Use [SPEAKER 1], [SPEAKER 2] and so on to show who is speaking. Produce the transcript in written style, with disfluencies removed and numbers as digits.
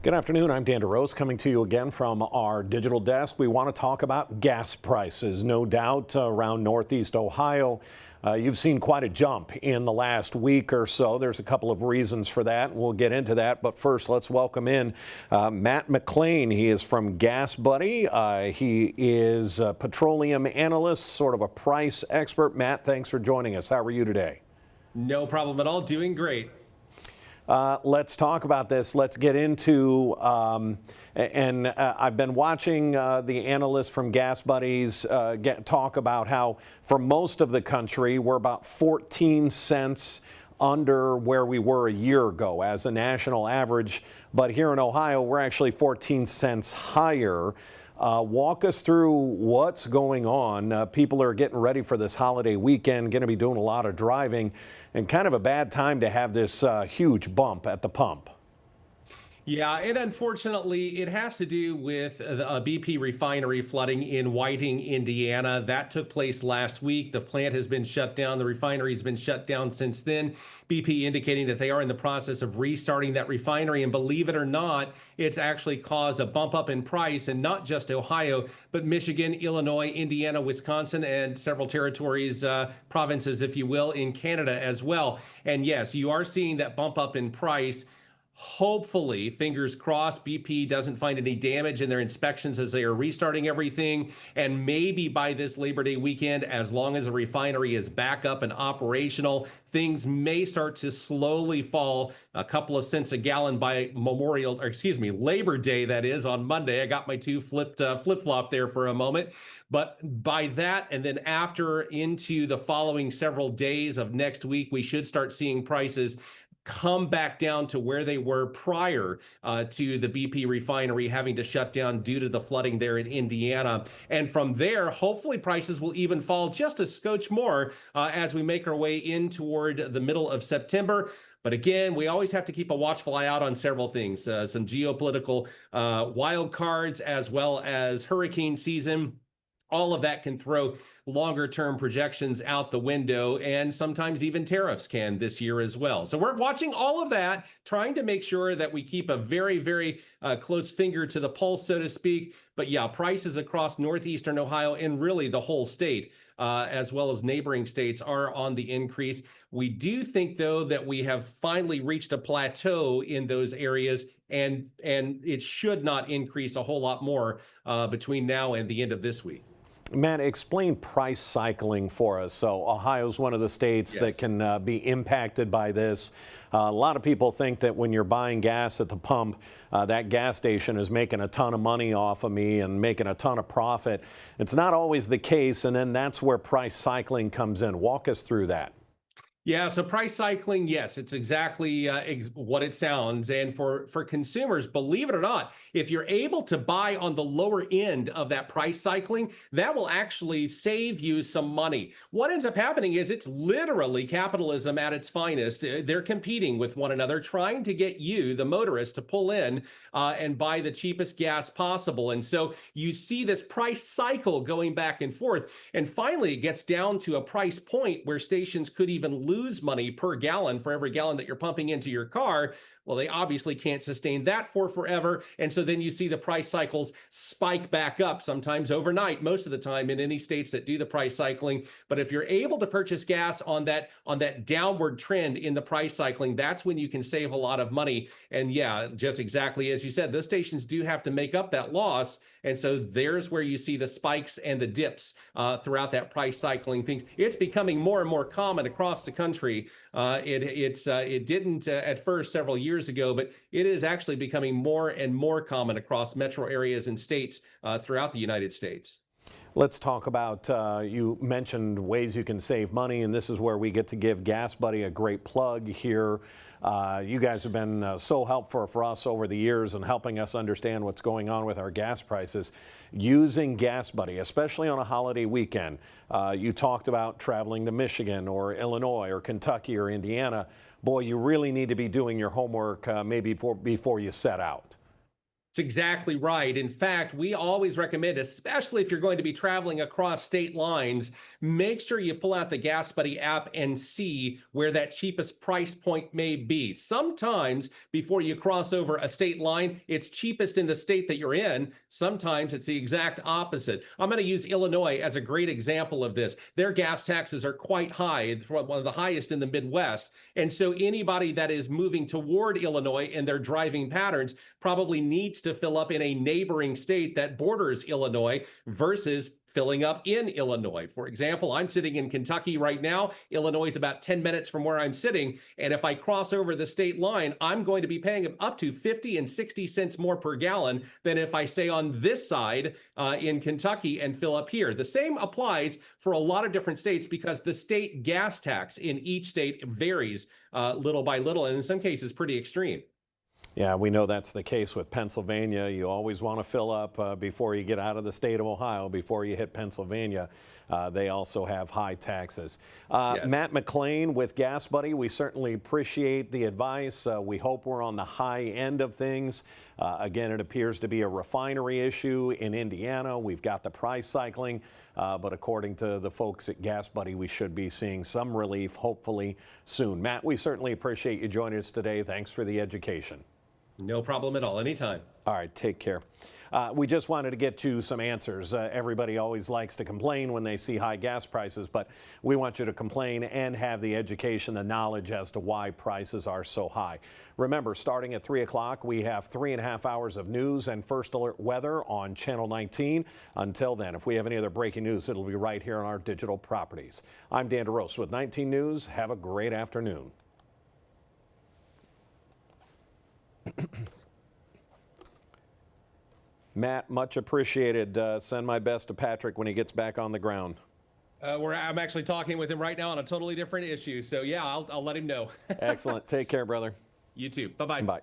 [SPEAKER 1] Good afternoon. I'm Dan DeRose coming to you again from our digital desk. We want to talk about gas prices. No doubt around Northeast Ohio, you've seen quite a jump in the last week or so. There's a couple of reasons for that. We'll get into that. But first, let's welcome in Matt McLean. He is from GasBuddy. He is a petroleum analyst, sort of a price expert. Matt, thanks for joining us. How are you today?
[SPEAKER 2] No problem at all. Doing great.
[SPEAKER 1] Let's talk about this. Let's get into, I've been watching the analysts from GasBuddies talk about how for most of the country, we're about 14 cents under where we were a year ago as a national average. But here in Ohio, we're actually 14 cents higher. Walk us through what's going on. People are getting ready for this holiday weekend, going to be doing a lot of driving, and kind of a bad time to have this huge bump at the pump.
[SPEAKER 2] Yeah, and unfortunately, it has to do with a BP refinery flooding in Whiting, Indiana. That took place last week. The plant has been shut down. The refinery has been shut down since then. BP indicating that they are in the process of restarting that refinery. And believe it or not, it's actually caused a bump up in price, and not just Ohio, but Michigan, Illinois, Indiana, Wisconsin, and several territories, provinces, if you will, in Canada as well. And yes, you are seeing that bump up in price. Hopefully, fingers crossed, BP doesn't find any damage in their inspections as they are restarting everything. And maybe by this Labor Day weekend, as long as the refinery is back up and operational, things may start to slowly fall a couple of cents a gallon by Labor Day, that is, on Monday. I got my two flip-flop there for a moment. But by that, and then after into the following several days of next week, we should start seeing prices come back down to where they were prior to the BP refinery having to shut down due to the flooding there in Indiana. And from there, hopefully prices will even fall just a scotch more as we make our way in toward the middle of September. But again, we always have to keep a watchful eye out on several things, some geopolitical wild cards, as well as hurricane season. All of that can throw longer-term projections out the window, and sometimes even tariffs can this year as well. So we're watching all of that, trying to make sure that we keep a very, very close finger to the pulse, so to speak. But yeah, prices across northeastern Ohio and really the whole state, as well as neighboring states, are on the increase. We do think, though, that we have finally reached a plateau in those areas, and it should not increase a whole lot more between now and the end of this week.
[SPEAKER 1] Matt, explain price cycling for us. So Ohio's one of the states that can be impacted by this. A lot of people think that when you're buying gas at the pump, that gas station is making a ton of money off of me and making a ton of profit. It's not always the case, and then that's where price cycling comes in. Walk us through that.
[SPEAKER 2] Yeah, so price cycling, yes, it's exactly what it sounds. And for consumers, believe it or not, if you're able to buy on the lower end of that price cycling, that will actually save you some money. What ends up happening is it's literally capitalism at its finest. They're competing with one another, trying to get you, the motorist, to pull in and buy the cheapest gas possible. And so you see this price cycle going back and forth. And finally, it gets down to a price point where stations could even lose money per gallon for every gallon that you're pumping into your car. Well, they obviously can't sustain that for forever. And so then you see the price cycles spike back up, sometimes overnight, most of the time in any states that do the price cycling. But if you're able to purchase gas on that downward trend in the price cycling, that's when you can save a lot of money. And yeah, just exactly as you said, those stations do have to make up that loss. And so there's where you see the spikes and the dips throughout that price cycling things. It's becoming more and more common across the country. It didn't at first several years ago, but it is actually becoming more and more common across metro areas and states throughout the United States.
[SPEAKER 1] Let's talk about, you mentioned ways you can save money, and this is where we get to give GasBuddy a great plug here. You guys have been so helpful for us over the years and helping us understand what's going on with our gas prices. Using GasBuddy, especially on a holiday weekend, you talked about traveling to Michigan or Illinois or Kentucky or Indiana. Boy, you really need to be doing your homework maybe before you set out.
[SPEAKER 2] It's exactly right. In fact, we always recommend, especially if you're going to be traveling across state lines, make sure you pull out the Gas Buddy app and see where that cheapest price point may be. Sometimes before you cross over a state line, it's cheapest in the state that you're in. Sometimes it's the exact opposite. I'm going to use Illinois as a great example of this. Their gas taxes are quite high, one of the highest in the Midwest. And so anybody that is moving toward Illinois in their driving patterns probably needs to fill up in a neighboring state that borders Illinois versus filling up in Illinois. For example, I'm sitting in Kentucky right now. Illinois is about 10 minutes from where I'm sitting. And if I cross over the state line, I'm going to be paying up to 50 and 60 cents more per gallon than if I stay on this side in Kentucky and fill up here. The same applies for a lot of different states because the state gas tax in each state varies little by little, and in some cases pretty extreme.
[SPEAKER 1] Yeah, we know that's the case with Pennsylvania. You always want to fill up before you get out of the state of Ohio, before you hit Pennsylvania. They also have high taxes.
[SPEAKER 2] Yes.
[SPEAKER 1] Matt McLean with Gas Buddy, we certainly appreciate the advice. We hope we're on the high end of things. Again, it appears to be a refinery issue in Indiana. We've got the price cycling, but according to the folks at Gas Buddy, we should be seeing some relief, hopefully soon. Matt, we certainly appreciate you joining us today. Thanks for the education.
[SPEAKER 2] No problem at all. Anytime.
[SPEAKER 1] All right, take care. We just wanted to get to some answers. Everybody always likes to complain when they see high gas prices, but we want you to complain and have the education, the knowledge as to why prices are so high. Remember, starting at 3 o'clock, we have 3.5 hours of news and first alert weather on Channel 19. Until then, if we have any other breaking news, it'll be right here on our digital properties. I'm Dan DeRosa with 19 News. Have a great afternoon. Matt, much appreciated. Send my best to Patrick when he gets back on the ground.
[SPEAKER 2] I'm actually talking with him right now on a totally different issue. So yeah, I'll let him know.
[SPEAKER 1] Excellent. Take care, brother.
[SPEAKER 2] You too. Bye-bye.
[SPEAKER 1] Bye.